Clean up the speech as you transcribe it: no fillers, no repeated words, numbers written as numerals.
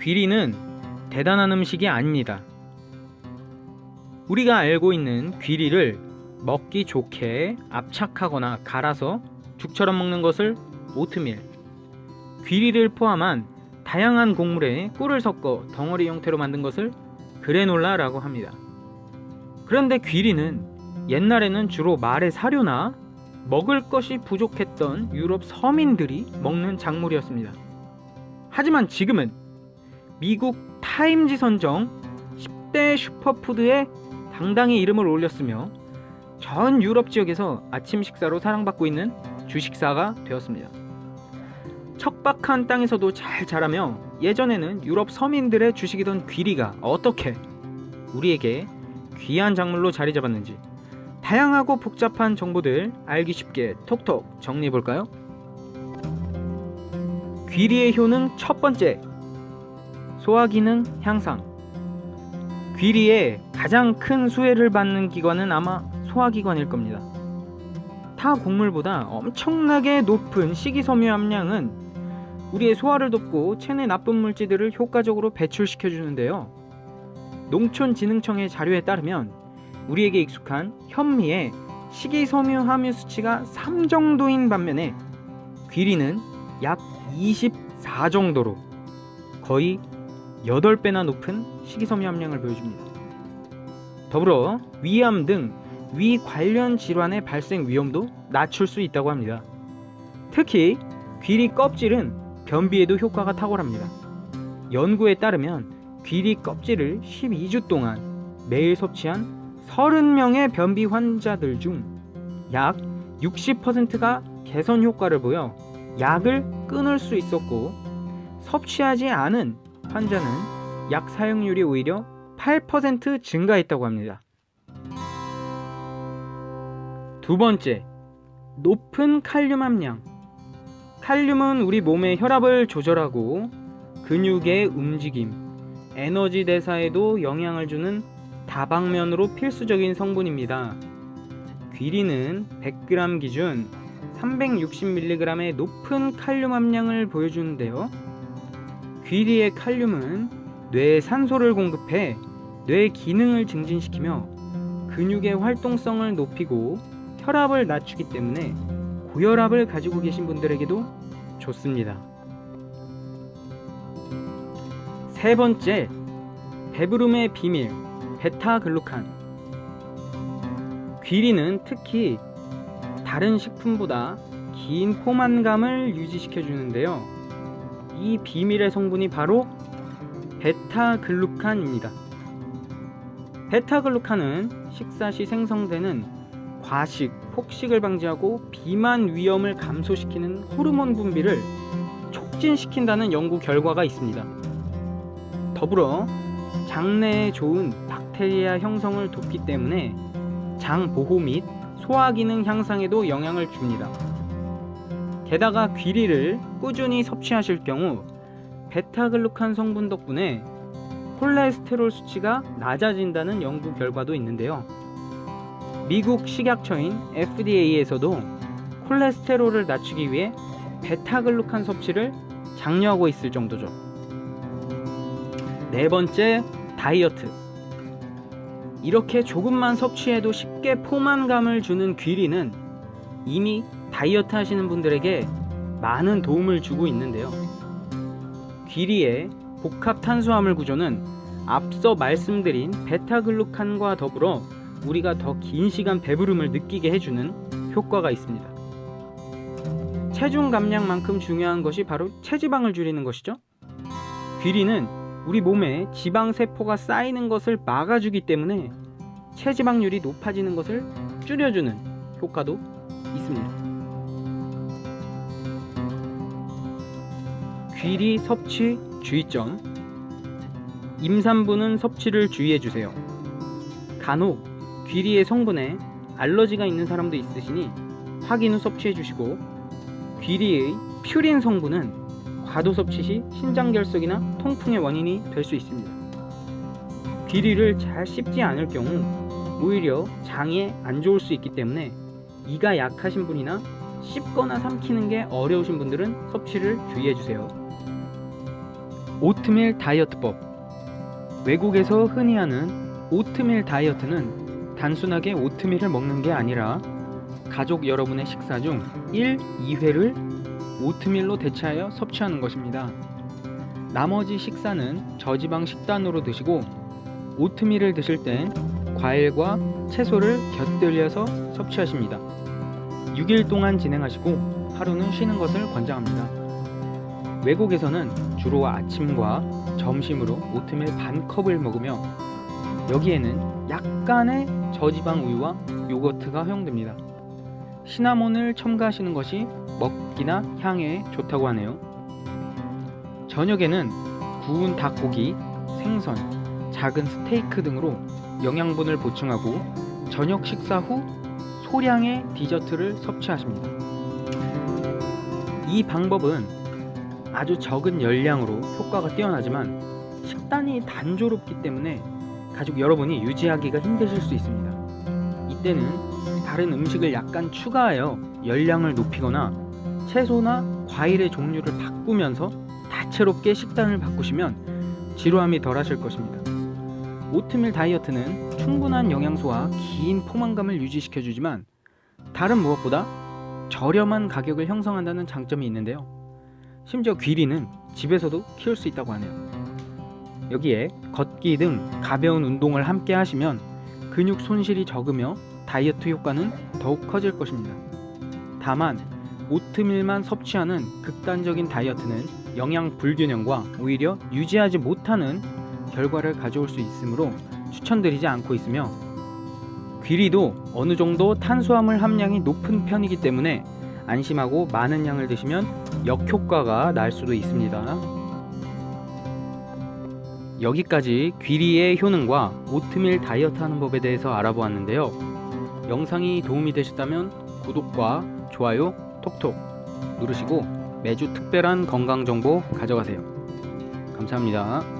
귀리는 대단한 음식이 아닙니다. 우리가 알고 있는 귀리를 먹기 좋게 압착하거나 갈아서 죽처럼 먹는 것을 오트밀, 귀리를 포함한 다양한 곡물에 꿀을 섞어 덩어리 형태로 만든 것을 그래놀라라고 합니다. 그런데 귀리는 옛날에는 주로 말의 사료나 먹을 것이 부족했던 유럽 서민들이 먹는 작물이었습니다. 하지만 지금은 미국 타임지 선정 10대 슈퍼푸드에 당당히 이름을 올렸으며 전 유럽 지역에서 아침 식사로 사랑받고 있는 주식사가 되었습니다. 척박한 땅에서도 잘 자라며 예전에는 유럽 서민들의 주식이던 귀리가 어떻게 우리에게 귀한 작물로 자리 잡았는지 다양하고 복잡한 정보들 알기 쉽게 톡톡 정리해볼까요? 귀리의 효능 첫 번째, 소화기능 향상. 귀리의 가장 큰 수혜를 받는 기관은 아마 소화기관일 겁니다. 타 곡물보다 엄청나게 높은 식이섬유 함량은 우리의 소화를 돕고 체내 나쁜 물질들을 효과적으로 배출시켜 주는데요. 농촌진흥청의 자료에 따르면 우리에게 익숙한 현미의 식이섬유 함유 수치가 3 정도인 반면에 귀리는 약 24 정도로 거의 8배나 높은 식이섬유 함량을 보여줍니다. 더불어 위암 등 위 관련 질환의 발생 위험도 낮출 수 있다고 합니다. 특히 귀리 껍질은 변비에도 효과가 탁월합니다. 연구에 따르면 귀리 껍질을 12주 동안 매일 섭취한 30명의 변비 환자들 중 약 60%가 개선 효과를 보여 약을 끊을 수 있었고, 섭취하지 않은 환자는 약 사용률이 오히려 8% 증가했다고 합니다. 두 번째, 높은 칼륨 함량. 칼륨은 우리 몸의 혈압을 조절하고 근육의 움직임, 에너지 대사에도 영향을 주는 다방면으로 필수적인 성분입니다. 귀리는 100g 기준 360mg의 높은 칼륨 함량을 보여주는데요. 귀리의 칼륨은 뇌에 산소를 공급해 뇌 기능을 증진시키며 근육의 활동성을 높이고 혈압을 낮추기 때문에 고혈압을 가지고 계신 분들에게도 좋습니다. 세 번째, 배부름의 비밀, 베타글루칸. 귀리는 특히 다른 식품보다 긴 포만감을 유지시켜 주는데요. 이 비밀의 성분이 바로 베타글루칸입니다. 베타글루칸은 식사 시 생성되는 과식, 폭식을 방지하고 비만 위험을 감소시키는 호르몬 분비를 촉진시킨다는 연구 결과가 있습니다. 더불어 장내에 좋은 박테리아 형성을 돕기 때문에 장 보호 및 소화 기능 향상에도 영향을 줍니다. 게다가 귀리를 꾸준히 섭취하실 경우 베타글루칸 성분 덕분에 콜레스테롤 수치가 낮아진다는 연구 결과도 있는데요. 미국 식약처인 FDA에서도 콜레스테롤을 낮추기 위해 베타글루칸 섭취를 장려하고 있을 정도죠. 네 번째, 다이어트. 이렇게 조금만 섭취해도 쉽게 포만감을 주는 귀리는 이미 다이어트 하시는 분들에게 많은 도움을 주고 있는데요. 귀리의 복합 탄수화물 구조는 앞서 말씀드린 베타글루칸과 더불어 우리가 더 긴 시간 배부름을 느끼게 해주는 효과가 있습니다. 체중 감량만큼 중요한 것이 바로 체지방을 줄이는 것이죠. 귀리는 우리 몸에 지방세포가 쌓이는 것을 막아주기 때문에 체지방률이 높아지는 것을 줄여주는 효과도 있습니다. 귀리 섭취 주의점. 임산부는 섭취를 주의해주세요. 간혹 귀리의 성분에 알러지가 있는 사람도 있으시니 확인 후 섭취해주시고, 귀리의 퓨린 성분은 과도 섭취 시 신장결석이나 통풍의 원인이 될 수 있습니다. 귀리를 잘 씹지 않을 경우 오히려 장에 안 좋을 수 있기 때문에 이가 약하신 분이나 씹거나 삼키는 게 어려우신 분들은 섭취를 주의해주세요. 오트밀 다이어트법. 외국에서 흔히 하는 오트밀 다이어트는 단순하게 오트밀을 먹는 게 아니라 가족 여러분의 식사 중 1, 2회를 오트밀로 대체하여 섭취하는 것입니다. 나머지 식사는 저지방 식단으로 드시고 오트밀을 드실 땐 과일과 채소를 곁들여서 섭취하십니다. 6일 동안 진행하시고 하루는 쉬는 것을 권장합니다. 외국에서는 주로 아침과 점심으로 오트밀 반 컵을 먹으며 여기에는 약간의 저지방 우유와 요거트가 허용됩니다. 시나몬을 첨가하시는 것이 먹기나 향에 좋다고 하네요. 저녁에는 구운 닭고기, 생선, 작은 스테이크 등으로 영양분을 보충하고 저녁 식사 후 소량의 디저트를 섭취하십니다. 이 방법은 아주 적은 열량으로 효과가 뛰어나지만 식단이 단조롭기 때문에 가족 여러분이 유지하기가 힘드실 수 있습니다. 이때는 다른 음식을 약간 추가하여 열량을 높이거나 채소나 과일의 종류를 바꾸면서 다채롭게 식단을 바꾸시면 지루함이 덜 하실 것입니다. 오트밀 다이어트는 충분한 영양소와 긴 포만감을 유지시켜주지만 다른 무엇보다 저렴한 가격을 형성한다는 장점이 있는데요. 심지어 귀리는 집에서도 키울 수 있다고 하네요. 여기에 걷기 등 가벼운 운동을 함께 하시면 근육 손실이 적으며 다이어트 효과는 더욱 커질 것입니다. 다만 오트밀만 섭취하는 극단적인 다이어트는 영양 불균형과 오히려 유지하지 못하는 결과를 가져올 수 있으므로 추천드리지 않고 있으며 귀리도 어느 정도 탄수화물 함량이 높은 편이기 때문에 안심하고 많은 양을 드시면 역효과가 날 수도 있습니다. 여기까지 귀리의 효능과 오트밀 다이어트 하는 법에 대해서 알아보았는데요. 영상이 도움이 되셨다면 구독과 좋아요 톡톡 누르시고 매주 특별한 건강 정보 가져가세요. 감사합니다.